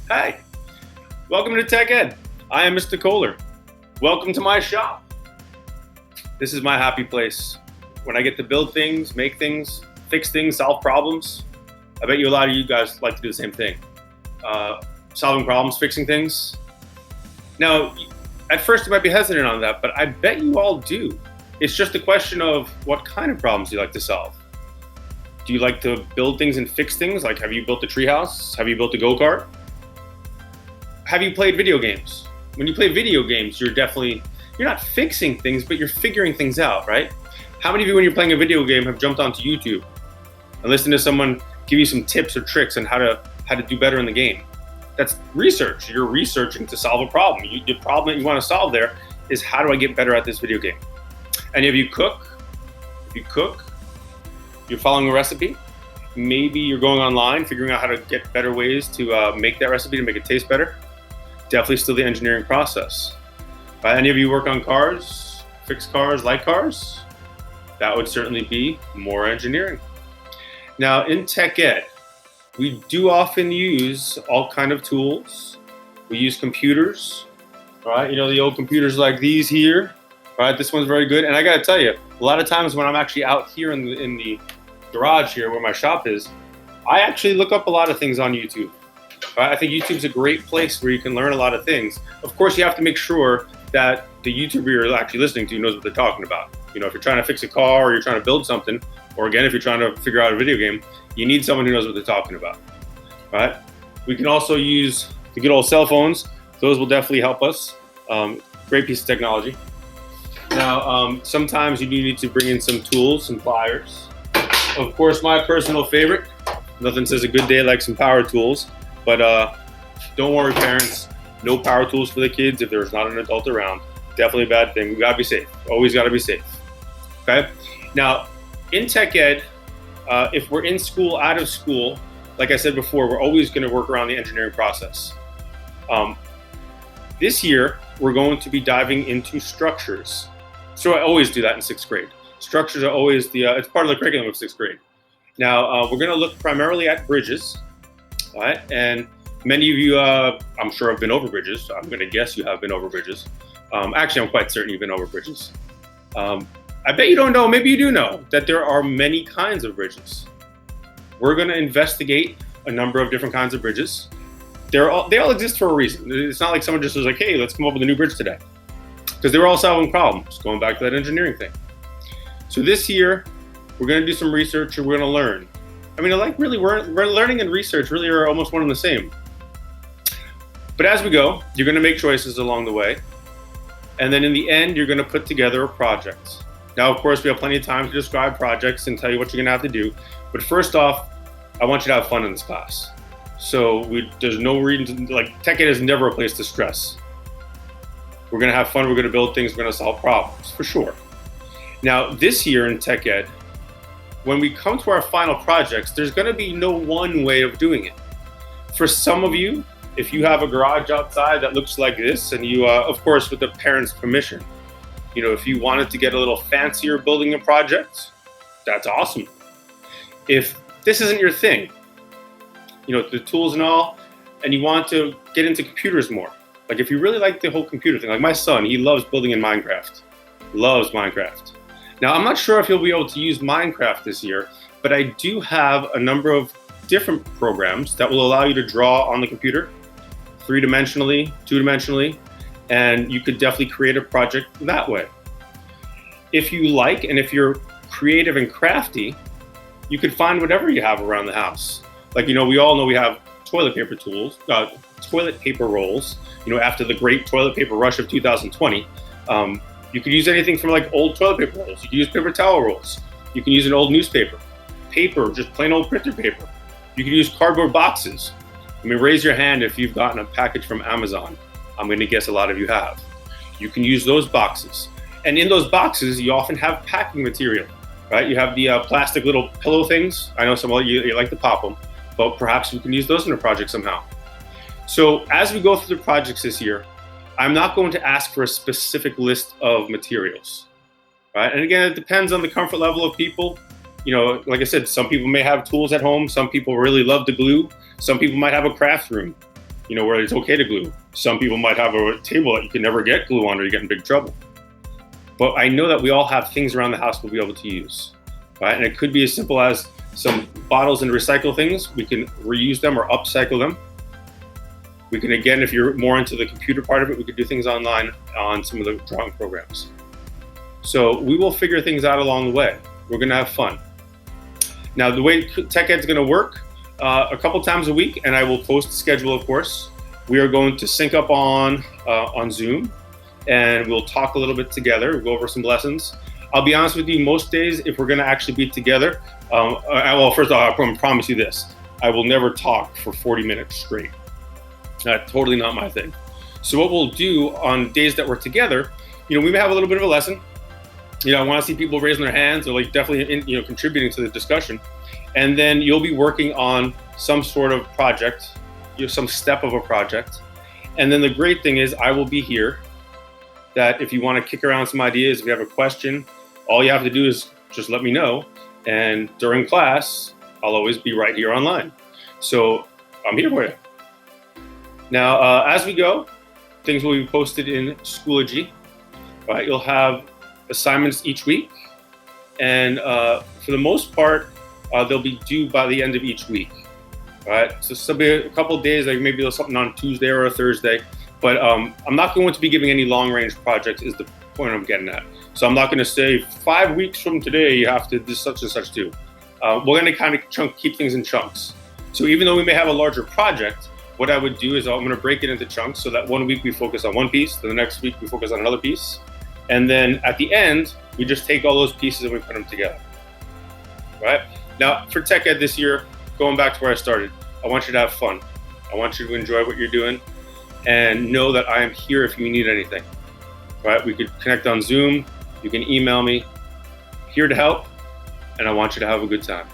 Hi, welcome to Tech Ed. I am Mr. Kohler. Welcome to my shop. This is my happy place. When I get to build things, make things, fix things, solve problems. I bet you a lot of you guys like to do the same thing. Solving problems, fixing things. Now, at first you might be hesitant on that, but I bet you all do. It's just a question of what kind of problems you like to solve. Do you like to build things and fix things? Like, have you built a treehouse? Have you built a go-kart? Have you played video games? When you play video games, you're not fixing things, but you're figuring things out, right? How many of you, when you're playing a video game, have jumped onto YouTube and listened to someone give you some tips or tricks on how to do better in the game? That's research. You're researching to solve a problem. The problem that you want to solve there is, how do I get better at this video game? Any of you cook? If you cook, you're following a recipe. Maybe you're going online, figuring out how to get better ways to make that recipe to make it taste better. Definitely still the engineering process. Any of you work on cars, fix cars, like cars? That would certainly be more engineering. Now, in Tech Ed, we do often use all kind of tools. We use computers, right? You know, the old computers like these here, right? This one's very good. And I gotta tell you, a lot of times when I'm actually out here in the garage here where my shop is, I actually look up a lot of things on YouTube. Right? I think YouTube's a great place where you can learn a lot of things. Of course, you have to make sure that the YouTuber you're actually listening to knows what they're talking about. You know, if you're trying to fix a car or you're trying to build something, or again, if you're trying to figure out a video game, you need someone who knows what they're talking about, right? We can also use the good old cell phones. Those will definitely help us. Great piece of technology. Now, sometimes you do need to bring in some tools, some pliers. Of course, my personal favorite, nothing says a good day like some power tools, but don't worry, parents, no power tools for the kids if there's not an adult around. Definitely a bad thing. We gotta be safe. Always gotta be safe. Okay? Now, in Tech Ed, if we're in school, out of school, like I said before, we're always gonna work around the engineering process. This year, we're going to be diving into structures. So I always do that in 6th grade. Structures are always it's part of the curriculum of 6th grade. Now, we're gonna look primarily at bridges, all right? And many of you, I'm sure, have been over bridges. I'm gonna guess you have been over bridges. Actually, I'm quite certain you've been over bridges. I bet you don't know, maybe you do know, that there are many kinds of bridges. We're gonna investigate a number of different kinds of bridges. They all exist for a reason. It's not like someone just was like, hey, let's come up with a new bridge today. Because they were all solving problems, going back to that engineering thing. So this year, we're gonna do some research and we're gonna learn. I mean, we're learning and research really are almost one and the same. But as we go, you're gonna make choices along the way. And then in the end, you're gonna put together a project. Now, of course, we have plenty of time to describe projects and tell you what you're gonna have to do. But first off, I want you to have fun in this class. So there's no reason Tech Ed is never a place to stress. We're gonna have fun, we're gonna build things, we're gonna solve problems, for sure. Now, this year in Tech Ed, when we come to our final projects, there's gonna be no one way of doing it. For some of you, if you have a garage outside that looks like this, and you, of course, with the parents' permission, you know, if you wanted to get a little fancier building a project, that's awesome. If this isn't your thing, you know, the tools and all, and you want to get into computers more, like if you really like the whole computer thing, like my son, he loves building in Minecraft, loves Minecraft. Now, I'm not sure if you'll be able to use Minecraft this year, but I do have a number of different programs that will allow you to draw on the computer, 3-dimensionally, 2-dimensionally, and you could definitely create a project that way. If you like, and if you're creative and crafty, you could find whatever you have around the house. Like, you know, we all know we have toilet paper rolls, you know, after the great toilet paper rush of 2020. You could use anything from like old toilet paper rolls. You can use paper towel rolls. You can use an old newspaper, paper, just plain old printer paper. You can use cardboard boxes. I mean, raise your hand if you've gotten a package from Amazon. I'm going to guess a lot of you have. You can use those boxes. And in those boxes, you often have packing material, right? You have the plastic little pillow things. I know some of you like to pop them, but perhaps you can use those in a project somehow. So as we go through the projects this year, I'm not going to ask for a specific list of materials, right? And again, it depends on the comfort level of people. You know, like I said, some people may have tools at home. Some people really love to glue. Some people might have a craft room. where it's okay to glue. Some people might have a table that you can never get glue on or you get in big trouble. But I know that we all have things around the house we'll be able to use, right? And it could be as simple as some bottles and recycle things. We can reuse them or upcycle them. We can, again, if you're more into the computer part of it, we could do things online on some of the drawing programs. So we will figure things out along the way. We're gonna have fun. Now, the way Tech Ed's gonna work, a couple times a week, and I will post the schedule, of course. We are going to sync up on Zoom, and we'll talk a little bit together. We'll go over some lessons. I'll be honest with you, most days, if we're gonna actually be together, well, first of all, I promise you this, I will never talk for 40 minutes straight. That's totally not my thing. So what we'll do on days that we're together, we may have a little bit of a lesson. I wanna see people raising their hands or like definitely contributing to the discussion. And then you'll be working on some sort of project, some step of a project. And then the great thing is I will be here, that if you want to kick around some ideas, if you have a question, all you have to do is just let me know. And during class, I'll always be right here online. So I'm here for you. Now, as we go, things will be posted in Schoology. Right? You'll have assignments each week. And for the most part, they'll be due by the end of each week. Right? So there'll be a couple of days, like maybe there's something on Tuesday or a Thursday. But I'm not going to be giving any long-range projects is the point I'm getting at. So I'm not going to say 5 weeks from today you have to do such and such do. We're going to kind of keep things in chunks. So even though we may have a larger project, what I would do is I'm going to break it into chunks so that 1 week we focus on one piece, then the next week we focus on another piece. And then at the end, we just take all those pieces and we put them together. Right? Now, for Tech Ed this year, going back to where I started, I want you to have fun. I want you to enjoy what you're doing. And know that I am here if you need anything, right? We could connect on Zoom, you can email me, here to help, and I want you to have a good time.